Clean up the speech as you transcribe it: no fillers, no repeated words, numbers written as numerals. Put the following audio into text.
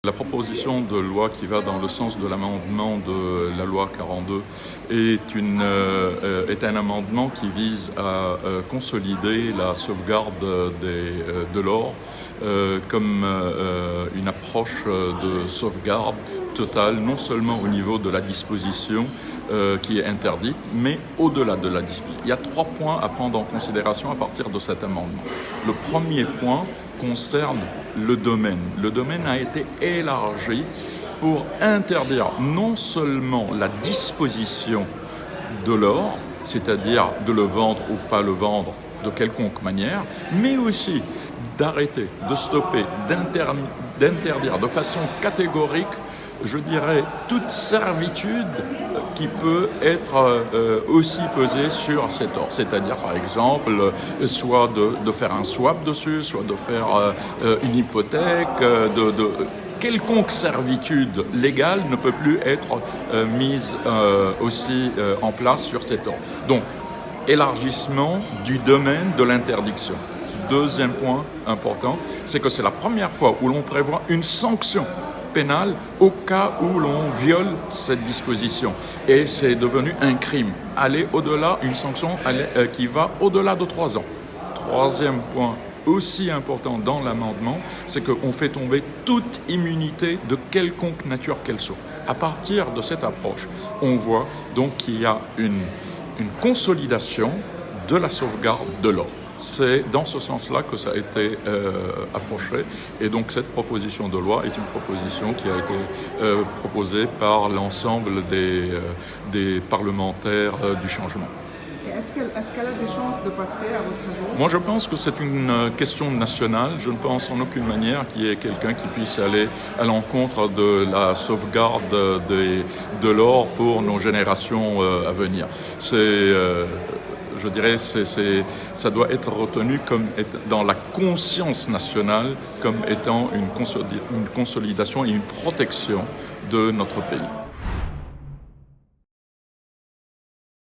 La proposition de loi qui va dans le sens de l'amendement de la loi 42 est un amendement qui vise à consolider la sauvegarde de l'or comme une approche de sauvegarde totale, non seulement au niveau de la disposition qui est interdite, mais au-delà de la disposition. Il y a 3 points à prendre en considération à partir de cet amendement. Le premier point concerne le domaine. Le domaine a été élargi pour interdire non seulement la disposition de l'or, c'est-à-dire de le vendre ou pas le vendre de quelconque manière, mais aussi d'arrêter, de stopper, d'interdire de façon catégorique, je dirais, toute servitude qui peut être aussi pesée sur cet or. C'est-à-dire, par exemple, soit de faire un swap dessus, soit de faire une hypothèque, quelconque servitude légale ne peut plus être mise aussi en place sur cet or. Donc, élargissement du domaine de l'interdiction. Deuxième point important, c'est que c'est la première fois où l'on prévoit une sanction pénale au cas où l'on viole cette disposition. Et c'est devenu un crime. Aller au-delà, une sanction qui va au-delà de 3 ans. Troisième point aussi important dans l'amendement, c'est qu'on fait tomber toute immunité de quelconque nature qu'elle soit. À partir de cette approche, on voit donc qu'il y a une consolidation de la sauvegarde de l'or. C'est dans ce sens-là que ça a été approché, et donc cette proposition de loi est une proposition qui a été proposée par l'ensemble des parlementaires du changement. Est-ce qu'elle a des chances de passer à votre avis? Moi, je pense que c'est une question nationale. Je ne pense en aucune manière qu'il y ait quelqu'un qui puisse aller à l'encontre de la sauvegarde de l'or pour nos générations à venir. Je dirais ça doit être retenu comme dans la conscience nationale comme étant une consolidation et une protection de notre pays.